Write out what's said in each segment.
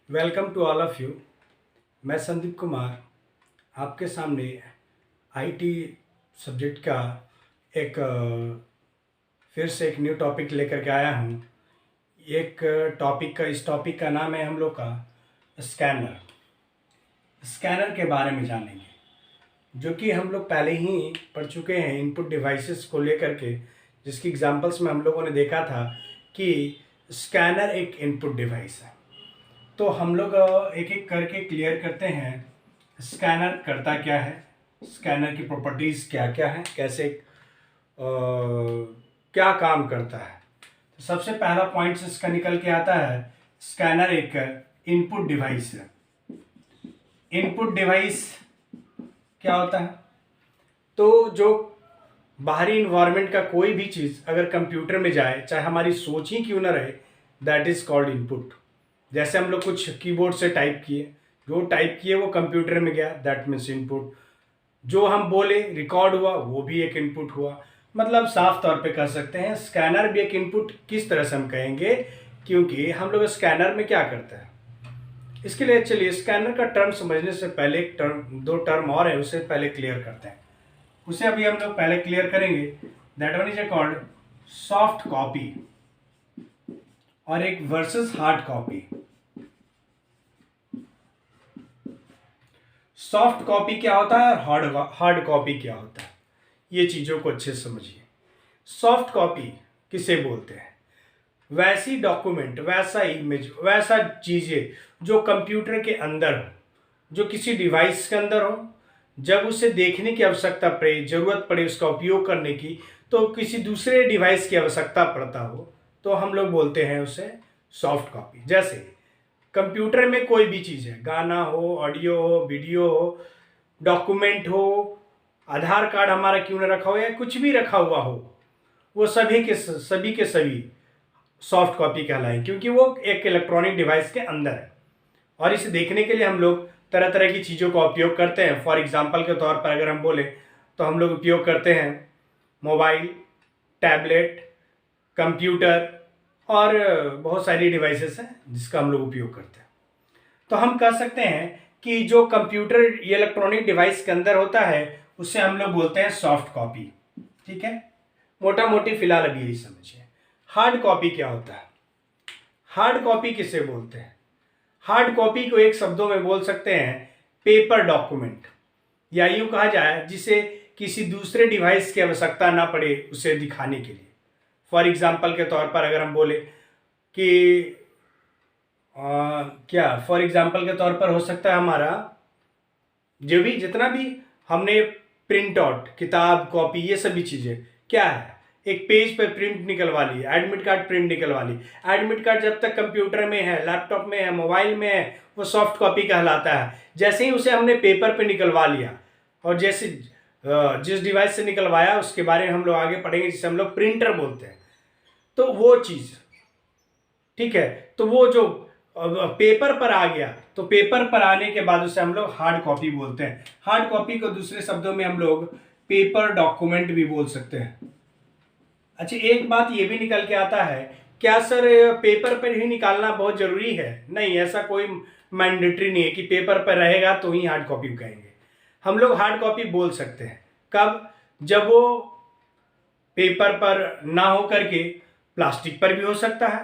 Welcome to all of you. मैं संदीप कुमार आपके सामने आईटी सब्जेक्ट का एक फिर से एक न्यू टॉपिक लेकर के आया हूँ। इस टॉपिक का नाम है हम लोग का स्कैनर। स्कैनर के बारे में जानेंगे, जो कि हम लोग पहले ही पढ़ चुके हैं इनपुट डिवाइसेस को लेकर के, जिसकी एग्जांपल्स में हम लोगों ने देखा था कि स्कैनर एक इनपुट डिवाइस है। तो हम लोग एक एक करके क्लियर करते हैं स्कैनर करता क्या है, स्कैनर की प्रॉपर्टीज़ क्या क्या है, कैसे क्या काम करता है। तो सबसे पहला पॉइंट इसका निकल के आता है, स्कैनर एक इनपुट डिवाइस है। इनपुट डिवाइस क्या होता है? तो जो बाहरी इन्वायरमेंट का कोई भी चीज़ अगर कंप्यूटर में जाए, चाहे हमारी सोच ही क्यों ना रहे, दैट इज़ कॉल्ड इनपुट। जैसे हम लोग कुछ कीबोर्ड से टाइप किए, जो टाइप किए वो कंप्यूटर में गया, दैट मीन्स इनपुट। जो हम बोले रिकॉर्ड हुआ, वो भी एक इनपुट हुआ। मतलब साफ तौर पे कह सकते हैं स्कैनर भी एक इनपुट। किस तरह से हम कहेंगे, क्योंकि हम लोग स्कैनर में क्या करते हैं, इसके लिए चलिए स्कैनर का टर्म समझने से पहले दो टर्म और है, उसे पहले क्लियर करते हैं। उसे अभी हम लोग पहले क्लियर करेंगे। That one is called soft copy और एक versus hard copy. Soft copy क्या होता है और हार्ड कॉपी क्या होता है, ये चीज़ों को अच्छे से समझिए। सॉफ्ट कॉपी किसे बोलते हैं? वैसी डॉक्यूमेंट, वैसा इमेज, वैसा चीज़ें जो कंप्यूटर के अंदर हो, जो किसी डिवाइस के अंदर हो, जब उसे देखने की आवश्यकता पड़े, ज़रूरत पड़े उसका उपयोग करने की, तो किसी दूसरे डिवाइस की आवश्यकता पड़ता हो, तो हम लोग बोलते हैं उसे सॉफ्ट कॉपी। जैसे कंप्यूटर में कोई भी चीज़ है, गाना हो, ऑडियो हो, वीडियो हो, डॉक्यूमेंट हो, आधार कार्ड हमारा क्यों न रखा हो या कुछ भी रखा हुआ हो, वो सभी के सभी सॉफ्ट कॉपी कहलाएं, क्योंकि वो एक इलेक्ट्रॉनिक डिवाइस के अंदर है। और इसे देखने के लिए हम लोग तरह तरह की चीज़ों का उपयोग करते हैं। फॉर एग्जाम्पल के तौर पर अगर हम बोले तो हम लोग उपयोग करते हैं मोबाइल, टैबलेट, कंप्यूटर और बहुत सारी डिवाइसेस हैं जिसका हम लोग उपयोग करते हैं। तो हम कह सकते हैं कि जो कंप्यूटर इलेक्ट्रॉनिक डिवाइस के अंदर होता है उसे हम लोग बोलते हैं सॉफ्ट कॉपी। ठीक है, मोटा मोटी फिलहाल अभी यही समझिए। हार्ड कॉपी क्या होता है? हार्ड कॉपी किसे बोलते हैं? हार्ड कॉपी को एक शब्दों में बोल सकते हैं पेपर डॉक्यूमेंट, या यूं कहा जाए जिसे किसी दूसरे डिवाइस की आवश्यकता ना पड़े उसे दिखाने के लिए। फॉर एग्जाम्पल के तौर पर अगर हम बोले कि क्या फॉर एग्जाम्पल के तौर पर हो सकता है हमारा जो भी जितना भी हमने प्रिंट आउट, किताब, कॉपी, ये सभी चीज़ें क्या है, एक पेज पे प्रिंट निकलवा ली, एडमिट कार्ड प्रिंट निकलवा ली। एडमिट कार्ड जब तक कंप्यूटर में है, लैपटॉप में है, मोबाइल में है, वो सॉफ्ट कॉपी कहलाता है। जैसे ही उसे हमने पेपर पे निकलवा लिया, और जैसे जिस डिवाइस से निकलवाया उसके बारे में हम लोग आगे पढ़ेंगे, जिसे हम लोग प्रिंटर बोलते हैं। तो वो चीज़ ठीक है, तो वो जो पेपर पर आ गया, तो पेपर पर आने के बाद उसे हम लोग हार्ड कॉपी बोलते हैं। हार्ड कॉपी को दूसरे शब्दों में हम लोग पेपर डॉक्यूमेंट भी बोल सकते हैं। अच्छा, एक बात ये भी निकल के आता है, क्या सर पेपर पर ही निकालना बहुत जरूरी है? नहीं, ऐसा कोई मैंडेटरी नहीं है कि पेपर पर रहेगा तो ही हार्ड कॉपी कहेंगे। हम लोग हार्ड कॉपी बोल सकते हैं कब? जब वो पेपर पर ना हो करके प्लास्टिक पर भी हो सकता है,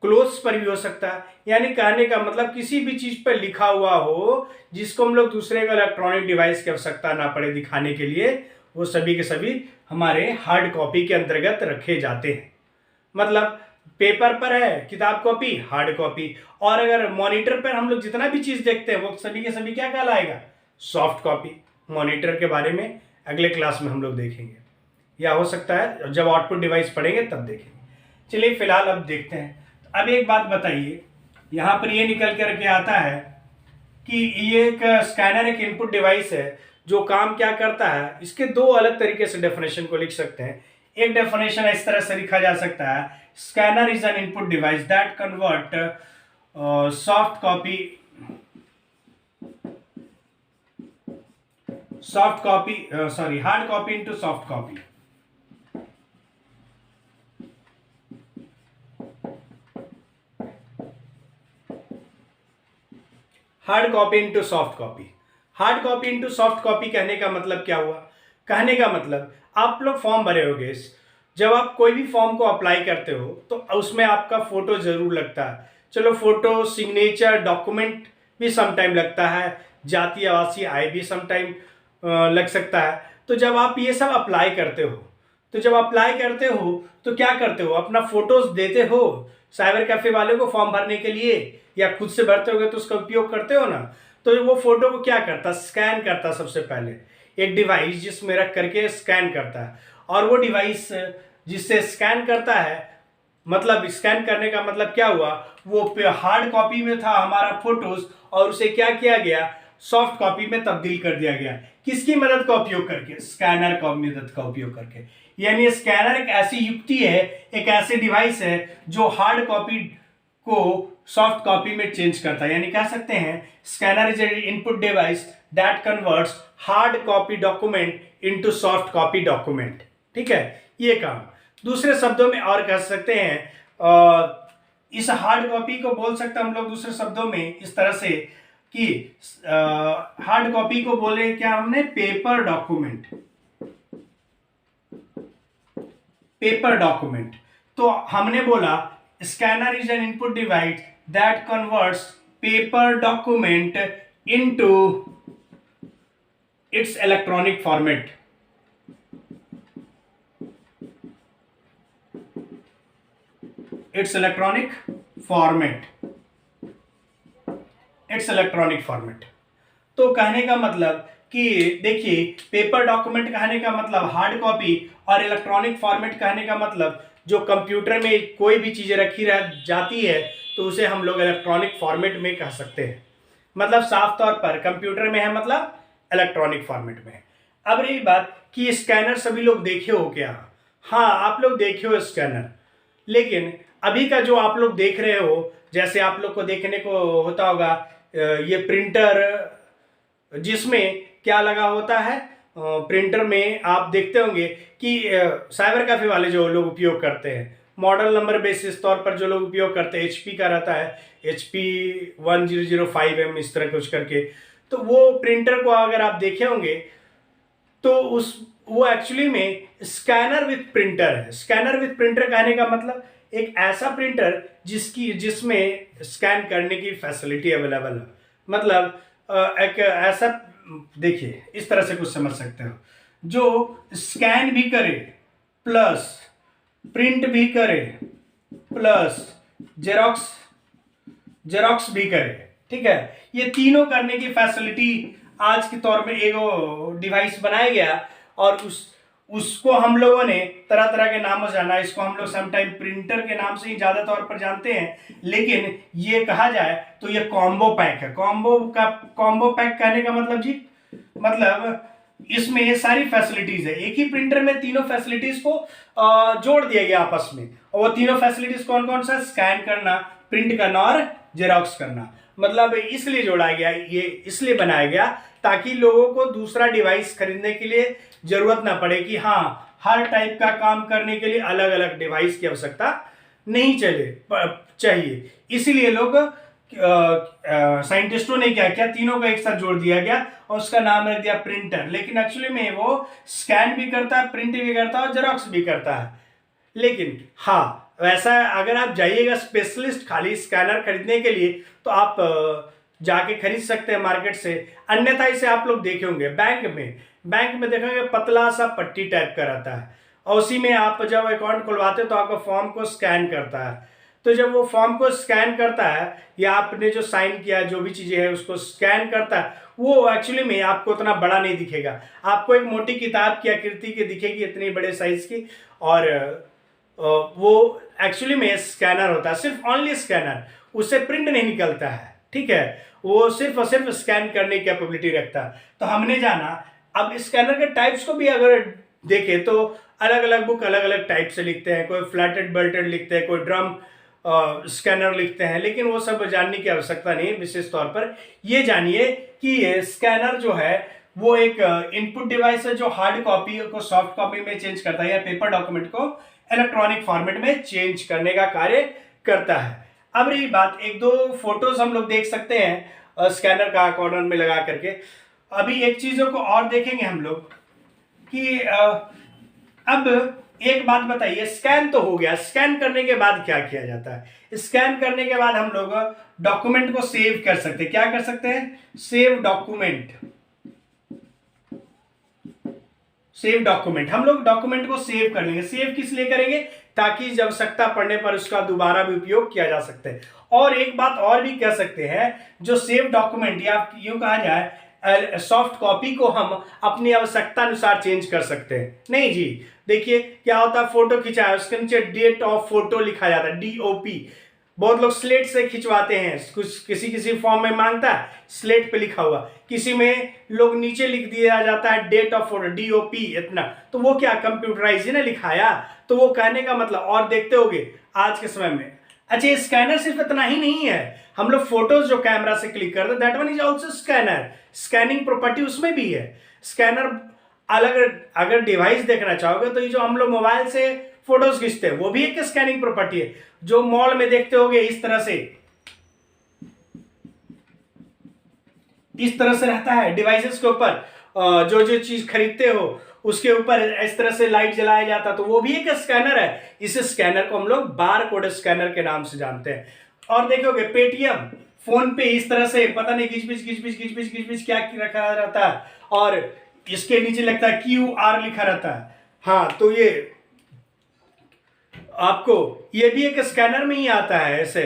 क्लोथ्स पर भी हो सकता है। यानी कहने का मतलब किसी भी चीज पर लिखा हुआ हो जिसको हम लोग दूसरे का इलेक्ट्रॉनिक डिवाइस की आवश्यकता ना पड़े दिखाने के लिए, वो सभी के सभी हमारे हार्ड कॉपी के अंतर्गत रखे जाते हैं। मतलब पेपर पर है किताब, कॉपी, हार्ड कॉपी। और अगर मॉनिटर पर हम लोग जितना भी चीज देखते हैं वो सभी के सभी क्या कहलाएगा? Soft copy. मॉनिटर के बारे में अगले क्लास में हम लोग देखेंगे, या हो सकता है जब आउटपुट डिवाइस पढ़ेंगे तब देखेंगे। चलिए फिलहाल अब देखते हैं। अब एक बात बताइए, यहाँ पर ये निकल करके आता है कि ये एक स्कैनर एक इनपुट डिवाइस है जो काम क्या करता है। इसके दो अलग तरीके से डेफिनेशन को लिख सकते हैं। एक डेफिनेशन इस तरह से लिखा जा सकता है, scanner is an input device that convert hard copy into soft copy. Hard copy into soft copy. Hard copy into soft copy कहने का मतलब क्या हुआ? कहने का मतलब आप लोग फॉर्म भरे होगे, जब आप कोई भी फॉर्म को अप्लाई करते हो तो उसमें आपका फोटो जरूर लगता है। चलो फोटो, सिग्नेचर, डॉक्यूमेंट भी समटाइम लगता है, जाति आवासीय आय भी समटाइम लग सकता है। तो जब आप ये सब अप्लाई करते हो तो क्या करते हो? अपना फोटोज देते हो साइबर कैफे वाले को फॉर्म भरने के लिए, या खुद से भरते होगे तो उसका उपयोग करते हो ना। तो वो फोटो को क्या करता? स्कैन करता। सबसे पहले एक डिवाइस जिसमें रख करके स्कैन करता है, और वो डिवाइस जिससे स्कैन करता है, मतलब स्कैन करने का मतलब क्या हुआ? वो हार्ड कॉपी में था हमारा फोटोज, और उसे क्या किया गया? सॉफ्ट कॉपी में तब्दील कर दिया गया। किसकी मदद का उपयोग करके? स्कैनर का मदद का उपयोग करके। यानी स्कैनर एक ऐसी युक्ति है, एक ऐसी डिवाइस है जो हार्ड कॉपी को सॉफ्ट कॉपी में चेंज करता है। यानी कह सकते हैं scanner is an input device that converts hard copy document into soft copy document. ठीक है, ये काम। दूसरे शब्दों में और कह सकते हैं इस हार्ड कॉपी को बोल सकते हैं हम लोग दूसरे शब्दों में इस तरह से कि हार्ड कॉपी को बोले क्या हमने? Paper document. Paper document. तो हमने बोला scanner is an input device that converts paper document into its electronic format. It's electronic format. It's electronic format. तो कहने का मतलब कि देखिए, पेपर डॉक्यूमेंट कहने का मतलब हार्ड कॉपी, और इलेक्ट्रॉनिक फॉर्मेट कहने का मतलब जो कंप्यूटर में कोई भी चीजें रखी रह जाती है तो उसे हम लोग इलेक्ट्रॉनिक फॉर्मेट में कह सकते हैं। मतलब साफ तौर पर कंप्यूटर में है, मतलब इलेक्ट्रॉनिक फॉर्मेट में है। अब रही बात कि स्कैनर सभी लोग देखे हो क्या? हाँ, आप लोग देखे हो स्कैनर, लेकिन अभी का जो आप लोग देख रहे हो, जैसे आप लोग को देखने को होता होगा ये प्रिंटर जिसमें क्या लगा होता है, प्रिंटर में आप देखते होंगे कि साइबर कैफे वाले जो लोग उपयोग करते हैं, मॉडल नंबर बेसिस तौर पर जो लोग उपयोग करते हैं, HP का रहता है, HP 1005M इस तरह कुछ करके। तो वो प्रिंटर को अगर आप देखे होंगे तो वो एक्चुअली में स्कैनर विथ प्रिंटर है। स्कैनर विथ प्रिंटर कहने का मतलब एक ऐसा प्रिंटर जिसमें स्कैन करने की फैसिलिटी अवेलेबल है। मतलब एक ऐसा, देखिए इस तरह से कुछ समझ सकते हो, जो स्कैन भी करे प्लस प्रिंट भी करे प्लस जेरोक्स भी करे। ठीक है, ये तीनों करने की फैसिलिटी आज के तौर में एक डिवाइस बनाया गया, और उसको हम लोगों ने तरह तरह के नामों से जाना। इसको हम लोग समटाइम प्रिंटर के नाम से ही ज्यादा तौर पर जानते हैं, लेकिन ये कहा जाए तो ये कॉम्बो पैक है। कॉम्बो पैक कहने का मतलब जी, मतलब इसमें ये सारी फैसिलिटीज है। एक ही प्रिंटर में तीनों फैसिलिटीज को जोड़ दिया गया आपस में। और वो तीनों फैसिलिटीज कौन कौन सा? स्कैन करना, प्रिंट करना और जेरोक्स करना। मतलब इसलिए जोड़ा गया, ये इसलिए बनाया गया ताकि लोगों को दूसरा डिवाइस खरीदने के लिए जरूरत ना पड़े कि हाँ, हर टाइप का काम करने के लिए अलग अलग डिवाइस की आवश्यकता नहीं चाहिए। इसीलिए लोग साइंटिस्टों ने क्या किया, तीनों को एक साथ जोड़ दिया गया और उसका नाम रख दिया प्रिंटर। लेकिन एक्चुअली में वो स्कैन भी करता है, प्रिंट भी करता है और जेरोक्स भी करता है। लेकिन हाँ, वैसा अगर आप जाइएगा स्पेशलिस्ट खाली स्कैनर खरीदने के लिए तो आप जाके खरीद सकते हैं मार्केट से। अन्यथा इसे आप लोग देखे होंगे बैंक में देखेंगे पतला सा पट्टी टाइप का रहता है, और उसी में आप जब अकाउंट खुलवाते तो आपका फॉर्म को स्कैन करता है। तो जब वो फॉर्म को स्कैन करता है, या आपने जो साइन किया जो भी चीजें हैं उसको स्कैन करता है, वो एक्चुअली में आपको उतना बड़ा नहीं दिखेगा। आपको एक मोटी किताब की आकृति की दिखेगी, इतनी बड़े साइज की, और वो एक्चुअली में स्कैनर होता है, सिर्फ ओनली स्कैनर। उससे प्रिंट नहीं निकलता है। ठीक है, वो सिर्फ और सिर्फ स्कैन करने की कैपेबिलिटी रखता है। तो हमने जाना, अब स्कैनर के टाइप्स को भी अगर देखें तो अलग अलग बुक अलग अलग टाइप से लिखते हैं। कोई फ्लैटेड बेल्टेड लिखते हैं, कोई ड्रम स्कैनर लिखते हैं, लेकिन वो सब जानने की आवश्यकता नहीं। विशेष तौर पर ये जानिए कि स्कैनर जो है वो एक इनपुट डिवाइस है जो हार्ड कॉपी को सॉफ्ट कॉपी में चेंज करता है, या पेपर डॉक्यूमेंट को इलेक्ट्रॉनिक फॉर्मेट में चेंज करने का कार्य करता है। अब रही बात, एक दो फोटोज हम लोग देख सकते हैं स्कैनर का कॉर्नर में लगा करके। अभी एक चीज़ों को और देखेंगे हम लोग कि अब एक बात बताइए, स्कैन तो हो गया, स्कैन करने के बाद क्या किया जाता है? स्कैन करने के बाद हम लोग डॉक्यूमेंट को सेव कर सकते हैं। क्या कर सकते हैं? Save document. सेव डॉक्यूमेंट, हम लोग डॉक्यूमेंट को सेव कर लेंगे। सेव किस लिए करेंगे? ताकि जब आवश्यकता पड़ने पर उसका दोबारा भी उपयोग किया जा सकता है। और एक बात और भी कह सकते हैं, जो सेव डॉक्यूमेंट या यूं कहा जाए सॉफ्ट कॉपी को हम अपनी आवश्यकता अनुसार चेंज कर सकते हैं। नहीं जी, देखिए क्या होता है, फोटो खिंचाया उसके नीचे डेट ऑफ फोटो लिखा जाता है, DOP। बहुत लोग स्लेट से खिंचवाते हैं, कुछ किसी फॉर्म में मांगता है स्लेट पे लिखा हुआ, किसी में लोग नीचे लिख दिया जाता है डेट ऑफ फोटो, DOP इतना। तो वो क्या कंप्यूटराइज है ना लिखाया, तो वो कहने का मतलब। और देखते होगे आज के समय में, अच्छा स्कैनर सिर्फ इतना ही नहीं है, हम लोग फोटोज जो कैमरा से क्लिक करते हैं that one is also scanner. Scanning property उसमें भी है। स्कैनर अलग, अगर डिवाइस देखना चाहोगे तो ये जो हम लोग मोबाइल से फोटोज खींचते हैं वो भी एक स्कैनिंग प्रॉपर्टी है। जो मॉल में देखते होगे इस तरह से रहता है डिवाइसेस के ऊपर, जो जो चीज खरीदते हो उसके ऊपर इस तरह से लाइट जलाया जाता, तो वो भी एक स्कैनर है। इस स्कैनर को हम लोग बार कोड स्कैनर के नाम से जानते हैं। और देखोगे पेटीएम, फोन पे इस तरह से पता नहीं घिच क्या रखा रहता है, और इसके नीचे लगता है QR लिखा रहता है। हाँ, तो ये आपको ये भी एक स्कैनर में ही आता है, ऐसे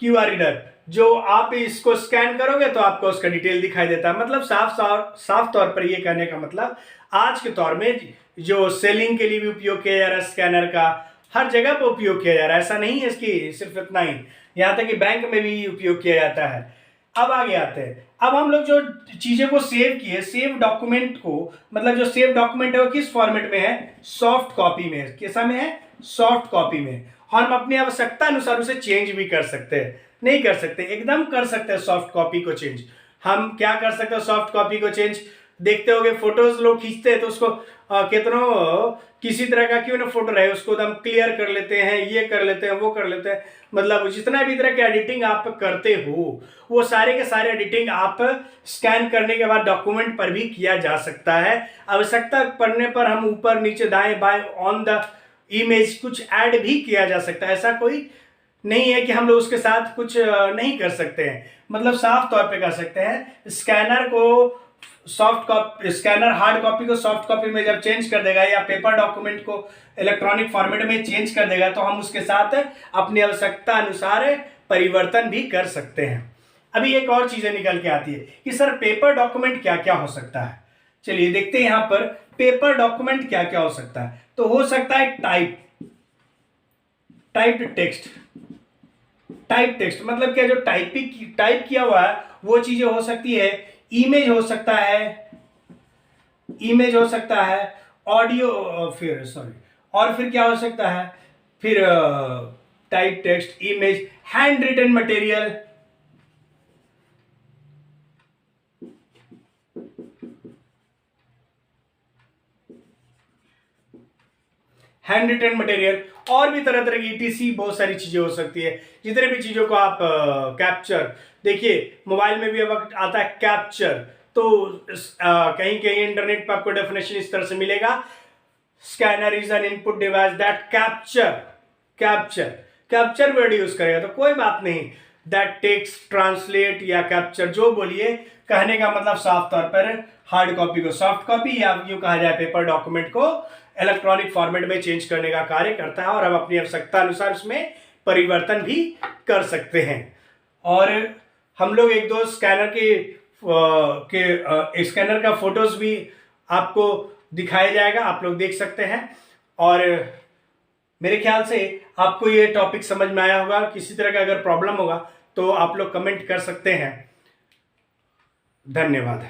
QR रीडर, जो आप इसको स्कैन करोगे तो आपको उसका डिटेल दिखाई देता है। मतलब साफ तौर पर ये कहने का मतलब, आज के दौर में जो सेलिंग के लिए भी उपयोग किया जा रहा है स्कैनर का, हर जगह पर उपयोग किया जा रहा है। ऐसा नहीं है इसकी सिर्फ इतना ही, यहाँ तक कि बैंक में भी उपयोग किया जाता है। अब आगे आते हैं, अब हम लोग जो चीजें को सेव किए, सेव डॉक्यूमेंट को, मतलब जो सेव डॉक्यूमेंट है वो किस फॉर्मेट में है? सॉफ्ट कॉपी में। कैसा में है? सॉफ्ट कॉपी में। और हम अपनी आवश्यकता अनुसार उसे चेंज भी कर सकते हैं। नहीं कर सकते? एकदम कर सकते हैं सॉफ्ट कॉपी को चेंज। हम क्या कर सकते हैं सॉफ्ट कॉपी को चेंज? देखते होगे फोटोज लोग खींचते हैं तो उसको कितनों किसी तरह का क्यों ना फोटो रहे उसको एकदम क्लियर कर लेते हैं, ये कर लेते हैं, वो कर लेते हैं। मतलब जितना भी तरह की एडिटिंग आप करते हो वो सारे के सारे एडिटिंग आप स्कैन करने के बाद डॉक्यूमेंट पर भी किया जा सकता है। आवश्यकता पड़ने पर हम ऊपर नीचे दाएं बाएं ऑन द इमेज कुछ ऐड भी किया जा सकता है। ऐसा कोई नहीं है कि हम लोग उसके साथ कुछ नहीं कर सकते हैं। मतलब साफ तौर पे कर सकते हैं। स्कैनर को soft copy, scanner hard copy को सॉफ्ट कॉपी में जब चेंज कर देगा या पेपर डॉक्यूमेंट को इलेक्ट्रॉनिक फॉर्मेट में चेंज कर देगा तो हम उसके साथ अपनी आवश्यकता अनुसार परिवर्तन भी कर सकते हैं। अभी एक और चीजें निकल के आती है कि सर पेपर डॉक्यूमेंट क्या क्या हो सकता है। चलिए देखते हैं यहाँ पर पेपर डॉक्यूमेंट क्या क्या हो सकता है। तो हो सकता है टाइप्ड टेक्स्ट मतलब क्या, जो टाइप किया हुआ है वो चीजें हो सकती है। इमेज हो सकता है, ऑडियो, और फिर क्या हो सकता है, फिर type text, image, hand written material, और भी तरह तरह की ETC बहुत सारी चीजें हो सकती है। जितने भी चीजों को आप कैप्चर, देखिए मोबाइल में भी अब आता है कैप्चर, तो कहीं कहीं इंटरनेट पर आपको डेफिनेशन इस तरह से मिलेगा, scanner is an input device that capture word use करेगा तो कोई बात नहीं, दैट टेक्स ट्रांसलेट या कैप्चर जो बोलिए, कहने का मतलब साफ तौर पर हार्ड कॉपी को सॉफ्ट कॉपी या यूं कहा जाए पेपर डॉक्यूमेंट को इलेक्ट्रॉनिक फॉर्मेट में चेंज करने का कार्य करता है और हम अपनी आवश्यकता अनुसार उसमें परिवर्तन भी कर सकते हैं। और हम लोग एक दो स्कैनर स्कैनर का फोटोज भी आपको दिखाया जाएगा, आप लोग देख सकते हैं। और मेरे ख्याल से आपको ये टॉपिक समझ में आया होगा। किसी तरह का अगर प्रॉब्लम होगा तो आप लोग कमेंट कर सकते हैं। धन्यवाद।